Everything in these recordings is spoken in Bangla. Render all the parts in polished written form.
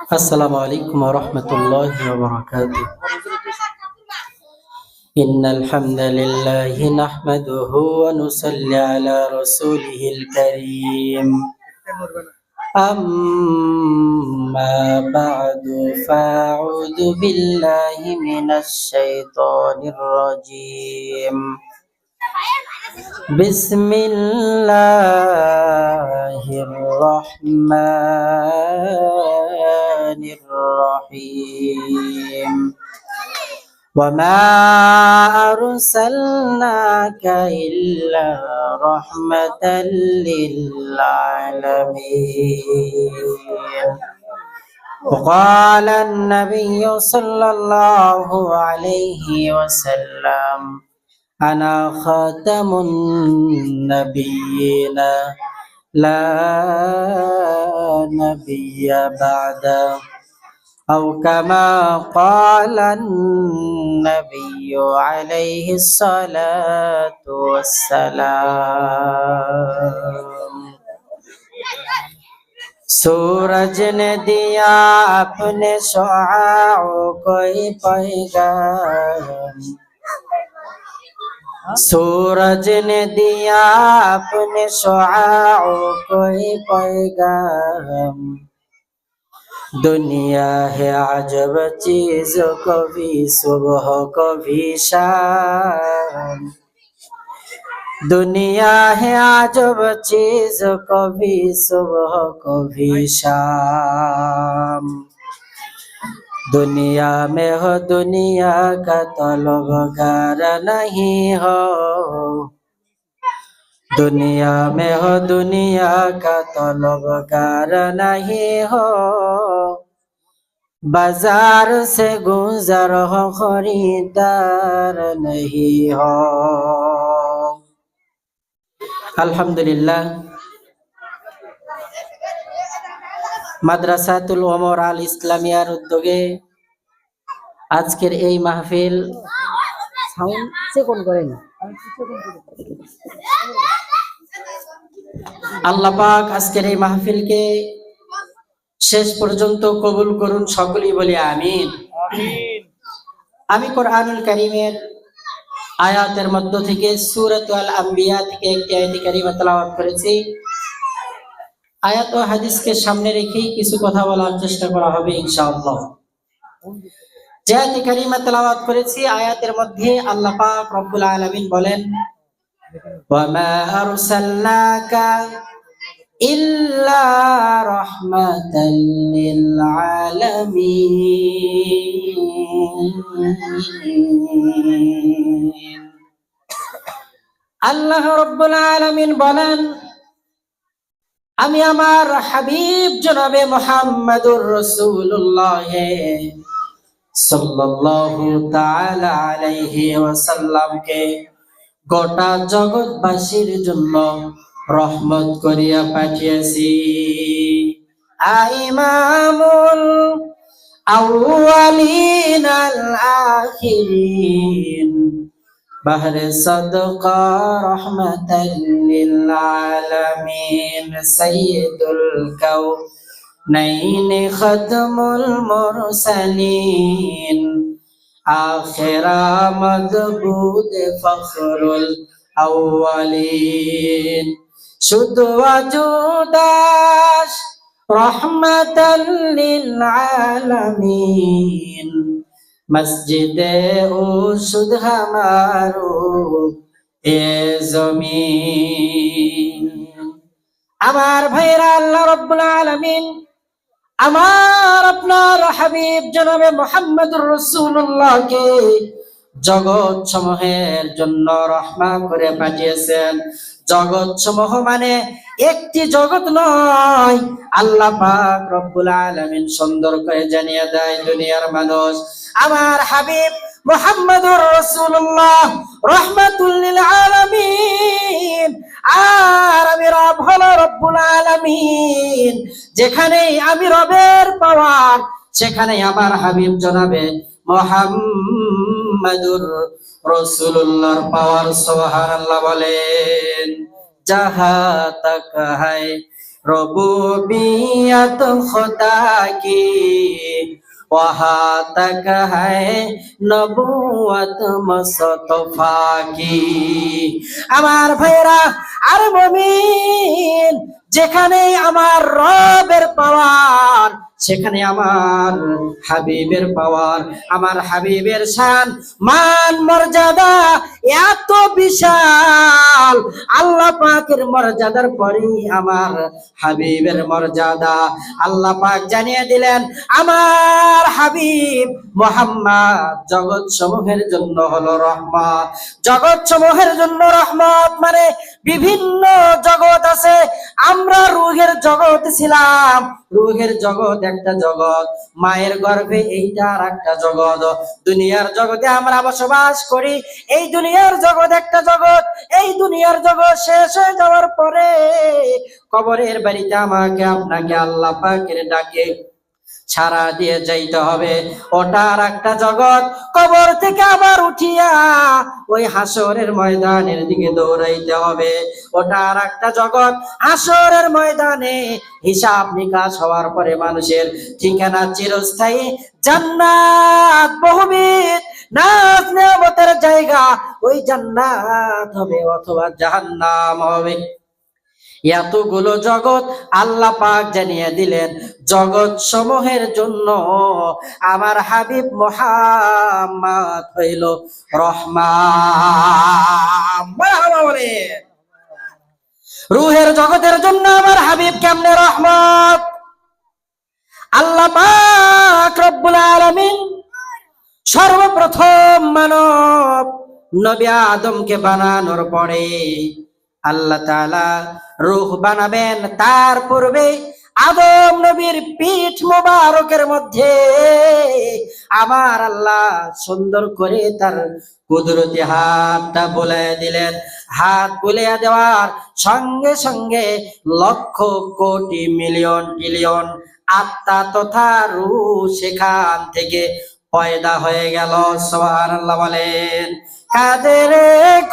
السلام عليكم ورحمة الله وبركاته. إن الحمد لله نحمده ونصلي على رسوله الكريم. أما بعد فأعوذ بالله من الشيطان الرجيم. بسم الله الرحمن الرحيم. وما أرسلناك إلا رحمة للعالمين. وقال النبي صلى الله عليه وسلم: أنا خاتم النبيين لا نبي بعده، أو كما قال النبي عليه الصلاة والسلام. सूरज ने दिया अपने शुआओं कोई पैगाम, सूरज ने दिया अपने शुआओं कोई पैगाम। दुनिया है अजब चीज, कभी सुबह कभी शाम। दुनिया है अजब चीज, कभी सुबह कभी शाम। दुनिया में हो दुनिया का तलबगार नहीं हो, दुनिया में हो दुनिया का तलबगार नहीं हो। बाजार से गुजर हो खरीदार नहीं हो। अल्हम्दुलिल्लाह, মাদ্রাসাতুল ওমর আল ইসলামিয়ার উদ্যোগে আজকের এই মাহফিল সাউন্ড চেকন করেন। আল্লাহ পাক আজকের এই মাহফিলকে শেষ পর্যন্ত কবুল করুন, সকলেই বলি আমিন। আমি কোরআনুল কারীমের আয়াতের মধ্য থেকে সূরাতুল আম্বিয়া থেকে একটি আয়াত কারীমা তেলাওয়াত করেছি। আয়াত ও হাদিসকে সামনে রেখেই কিছু কথা বলার চেষ্টা করা হবে ইনশাআল্লাহ। যে আয়াত কারীমা তেলাওয়াত করেছি, আয়াতের মধ্যে আল্লাহ পাক রব্বুল আলামিন বলেন: ওয়া মা আরসালনাকা ইল্লা রাহমাতাল লিল আলামিন। আল্লাহ রব্বুল আলামিন বলেন, আমি আমার হাবিব জনাবে মুহাম্মদুর রাসূলুল্লাহ সাল্লাল্লাহু তাআলা আলাইহি ওয়াসাল্লামকে গোটা জগৎবাসীর জন্য রহমত করিয়া পাঠিয়েছি। ইমামুল আউয়ালিন আল আখিরিন, বাহরে সাদকা রহমাতাল লিল আলামিন, সাইয়্যিদুল কাউনাইন খাতমুল মুরসালিন, আখিরা মদবুদ ফখরুল আউয়ালিন, শুধু ওয়াজুদাস রহমাতাল লিল আলামিন, মসজিদে উশুদ হামারো এ জমিন। আমার ভাইরা, আল্লাহ রাব্বুল আলামিন আমার আপনার হাবিব জনাবে মুহাম্মদুর রাসূলুল্লাহকে জগৎ সমূহের জন্য রহমত করে পাঠিয়েছেন। জগৎ সমূহ মানে একটি জগৎ নয়। আল্লাহ পাক রব্বুল আলামিন সুন্দর করে জানিয়ে দেয় দুনিয়ার মানুষ আমার হাবিব মুহাম্মদুর রাসূলুল্লাহ রাহমাতুল লিল আলামিন। আর আমি রব হলো রব্বুল আলামিন। যেখানেই আমি রবের পাওয়ার, সেখানেই আমার হাবিব জনাবে মুহাম্মদুর রাসূলুল্লাহর পাওয়ার। সুবহানাল্লাহ বলেন। जहाँ तक है रबूबियत खुदा की, वहाँ तक है नबुवत मुस्तफा की। আমার ভাইরা আর মুমিন, যেখানে আমার রবের পাওয়ার সেখানে আমার হাবিবের পাওয়ার। আমার হাবিবের শান মান মর্যাদা এত বিশাল, আল্লাহ পাকের মর্যাদার পরেই আমার হাবিবের মর্যাদা। আল্লাহ পাক জানিয়ে দিলেন আমার হাবিব মুহাম্মদ জগৎ সমূহের জন্য হলো রহমত। জগৎ সমূহের জন্য রহমত মানে বিভিন্ন জগৎ আছে। আমরা রূহের জগৎ ছিলাম, রূহের জগৎ একটা জগৎ, মায়ের গর্ভে এইটা আর একটা জগৎ। দুনিয়ার জগতে আমরা বসবাস করি, এই দুনিয়ার জগৎ একটা জগৎ। এই দুনিয়ার জগৎ শেষ হয়ে যাওয়ার পরে কবরের বাড়িতে আমাকে আপনাকে আল্লাহ পাকের ডাকে ছাড়া দিয়ে যাইতে হবে, ওটা আর একটা জগৎ। কবর থেকে আবার উঠিয়া ওই হাসরের ময়দানের দিকে দৌড়াইতে হবে, ওটা আর একটা জগৎ। হাসরের ময়দানে হিসাব নিকাশ হওয়ার পরে মানুষের ঠিকানা চিরস্থায়ী জান্নাত, বহুবিধ নাজ নেয়ামতের জায়গা, ওই জান্নাত হবে অথবা জাহান্নাম হবে। এতগুলো জগৎ আল্লাহ পাক জানিয়ে দিলেন জগৎ সমূহের জন্য আমার হাবিব মুহাম্মদ হইল রহমান। রূহের জগতের জন্য আমার হাবিব কেমনে রহমত? আল্লাহ পাক রব্বুল আলামিন সর্বপ্রথম মানব নবী আদমকে বানানোর পরে আল্লাহ তাআলা রূহ বানাবেন। তার পূর্বে আদম নবীর পিঠ মোবারকের মধ্যে আমার আল্লাহ সুন্দর করে তার কুদরতি হাতটা বুলিয়ে দিলেন। হাত বুলিয়ে দেওয়ার সঙ্গে সঙ্গে লক্ষ কোটি মিলিয়ন ট্রিলিয়ন আত্মা তথা রূহ সেখান থেকে পয়দা হয়ে গেল। সুবহানাল্লাহ বলেন। কাদের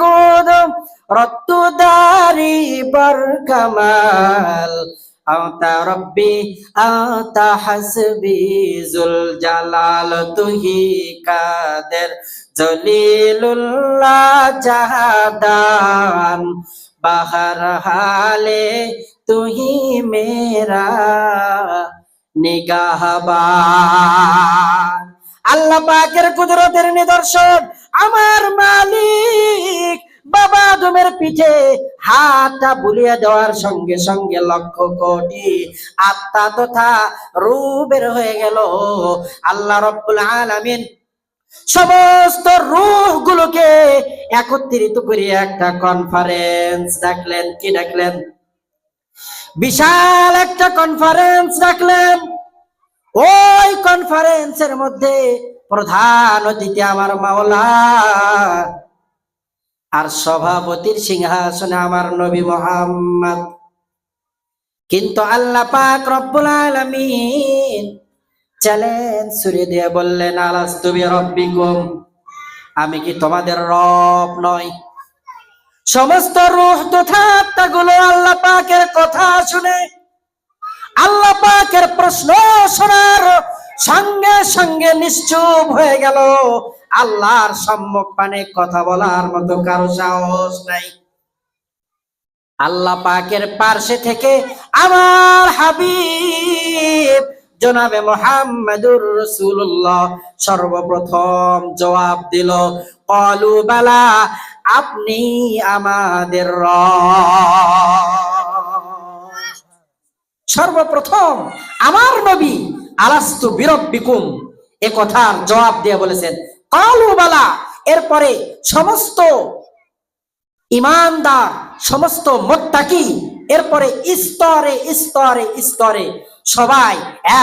কদম রত্তুদারি বর কামাল, আতা রব্বি আতা হাসবি জুল জালাল, তুহি কাদের জলিলুল্লাহ জাহাদান, বাহার হালে তুহি মেরা নিগাহবান। আল্লাহ পাকের কুদরতের নিদর্শন আমার মালিক বাবা আদমের পিঠে হাতটা বুলিয়ে দেওয়ার সঙ্গে সঙ্গে লক্ষ কোটি আত্মা তথা রূহ বের হয়ে গেল। আল্লাহ রব্বুল আলামিন সমস্ত রূহ গুলোকে একত্রিত করে একটা কনফারেন্স ডাকলেন। কি ডাকলেন? বিশাল একটা কনফারেন্স ডাকলেন। ওই কনফারেন্সের মধ্যে প্রধান অতিথি আমার মাওলা, আর সভাপতির সিংহাসনে আমার নবী মুহাম্মদ। কিন্তু আল্লাহ পাক রব্বুল আলামিন চ্যালেঞ্জ ছুড়ে দিয়ে বললেন, আলাস্তু বিরাব্বিকুম, আমি কি তোমাদের রব নই? সমস্ত রূহ তথা আত্মাগুলো আল্লাহ পাকের কথা শুনে, আল্লাহ পাকের প্রশ্ন শোনার সঙ্গে সঙ্গে নিশ্চুপ হয়ে গেল। আল্লাহর সম্মুখ পানে কথা বলার মতো কারো সাহস নাই। আল্লাহ পাকের পার্শ্বে থেকে আমার হাবিব জনাবে মুহাম্মাদুর রাসূলুল্লাহ সর্বপ্রথম জবাব দিল, ক্বালু বালা, আপনি আমাদের রব। সর্বপ্রথম আমার নবী আলাস্তু বিরাব্বিকুম এ কথার জবাব দিয়ে বলেছেন ক্বালু বালা। এরপরে সমস্ত ঈমানদার, সমস্ত মুত্তাকি, এরপরে স্তরে স্তরে স্তরে সবাই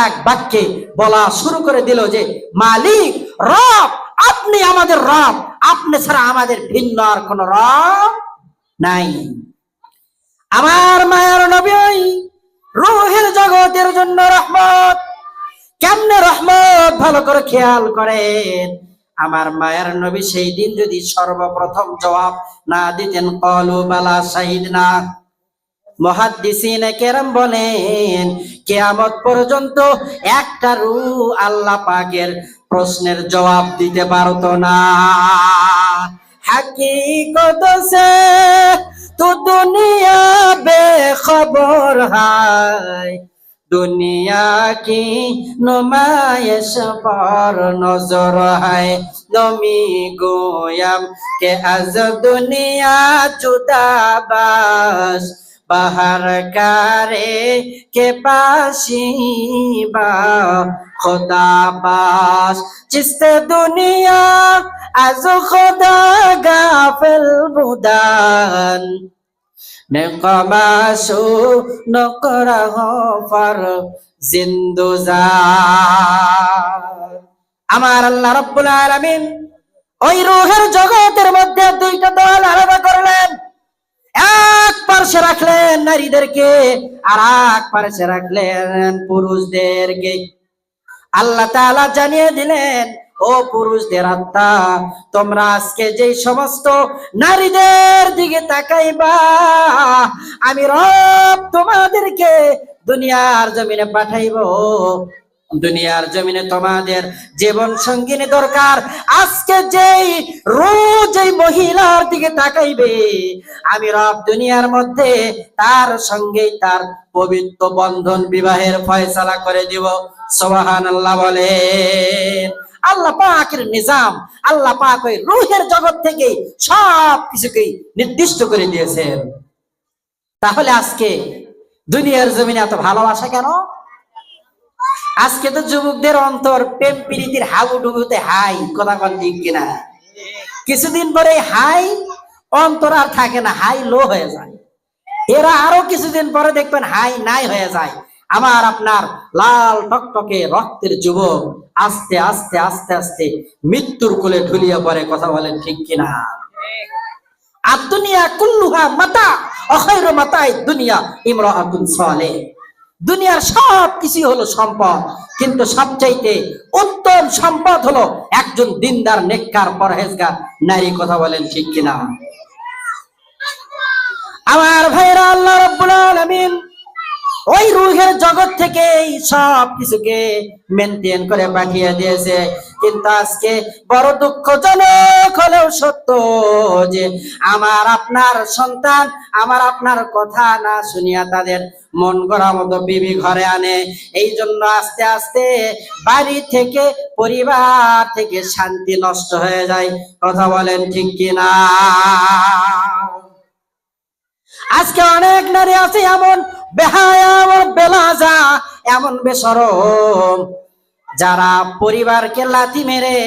এক বাক্যে বলা শুরু করে দিল যে মালিক, রব, আপনি আমাদের রব, আপনি ছাড়া আমাদের ভিন্ন আর কোন রব নাই। আমার মায়ের নবী রূহের জগতের জন্য রহমত। কেমনে রহমত? ভালো করে খেয়াল করেন। আমার মায়ের নবী সেই দিন যদি সর্বপ্রথম জবাব না দিতেন ক্বালু বালা শাহিদনা, মুহাদ্দিসিনে কেরাম বলেন কিয়ামত পর্যন্ত একটা রূহ আল্লাহ পাকের প্রশ্নের জবাব দিতে পারতো না। हकीकत से तो दुनिया बेखबर है, दुनिया की नुमाइश पर नजर है। नमी गोयम के अज दुनिया जुदा बास बाहर करे के पाशी बा खुदा बास जिससे दुनिया आज खुदा गाफिल बुदान नेकमाशु नकरा हो पर जिंदुजान। আমার আল্লাহ রাব্বুল আলামিন ওই রূহের জগতের মধ্যে দুইটা দল আলাদা করলেন। এক পাশে রাখলেন নারীদেরকে, আর এক পাশে রাখলেন পুরুষদেরকে। আল্লাহ তাআলা জানিয়ে দিলেন, ও পুরুষদের আত্মা, তোমরা আজকে যে সমস্ত নারীদের দিকে তাকাইবা, আমি রব তোমাদেরকে দুনিয়ার জমিনে পাঠাইবো। দুনিয়ার জমিনে তোমাদের জীবন সঙ্গিনী দরকার। আজকে যেই রোজ এই মহিলার দিকে তাকাইবে, আমি রব দুনিয়ার মধ্যে তার সঙ্গে তার পবিত্র বন্ধন বিবাহের ফয়সালা করে দিব। সুবহানাল্লাহ বলেন। আল্লাহ পাকের নিজাম, আল্লাহ পাক ওই রূহের জগৎ থেকে সব কিছুকেই নির্দিষ্ট করে দিয়েছেন। তাহলে আজকে দুনিয়ার জমিনে এত ভালোবাসা কেন? আজকে তো যুবকদের অন্তর প্রেম প্রীতির হাবুডুবুতে হাই, কথা কোন ঠিক কিনা? কিছুদিন পরে হাই অন্তর আর থাকে না, হাই লো হয়ে যায়। এরা আরো কিছুদিন পরে দেখবেন হাই নাই হয়ে যায়। আমার আপনার লাল টকটকে রক্তের যুবক আস্তে আস্তে আস্তে আস্তে মৃত্যুর কোলে ঢুলিয়ে পড়ে, কথা বলেন ঠিক কিনা? আর দুনিয়া কুল্লুহা মাতা অখায়রু মাতাই দুনিয়া ইমরাআতুন সালেহ। দুনিয়ার সব কিছু হলো সম্পদ, কিন্তু সবচাইতে উত্তম সম্পদ হলো একজন দিনদার নেককার পরহেজগার নারী, কথা বলেন ঠিক কিনা? আমার ভাইরা, আল্লাহ রাব্বুল আলামিন ওই রূহের জগৎ থেকে সব কিছুকে মেনটেন করে পাঠিয়ে দিয়েছে। কিন্তু আজকে বড় দুঃখজনক হলেও সত্য যে আমার আপনার সন্তান আমার আপনার কথা না শুনিয়া তাদের মন গড়া মতো বিবি ঘরে আনে। এই জন্য আস্তে আস্তে বাড়ি থেকে পরিবার থেকে শান্তি নষ্ট হয়ে যায়, কথা বলেন ঠিক কিনা? আজকে অনেক নারী আছে এমন বেহায়া, এমন বেলাজা, এমন বেশরম, যারা পরিবারকে লাথি মেরে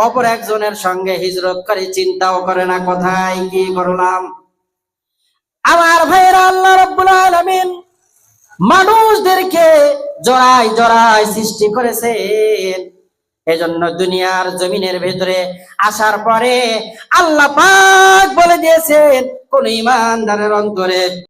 অপর একজনের সঙ্গে হিজরত করে, চিন্তাও করে না কোথায় কি করলাম। আমার ভাইরা, আল্লাহ রাব্বুল আলামিন মানুষদেরকে জড়াই জড়াই সৃষ্টি করেছেন। এজন্য দুনিয়ার জমিনের ভেতরে আসার পরে আল্লাহ পাক বলে দিয়েছেন, কোন ঈমানদারের অন্তরে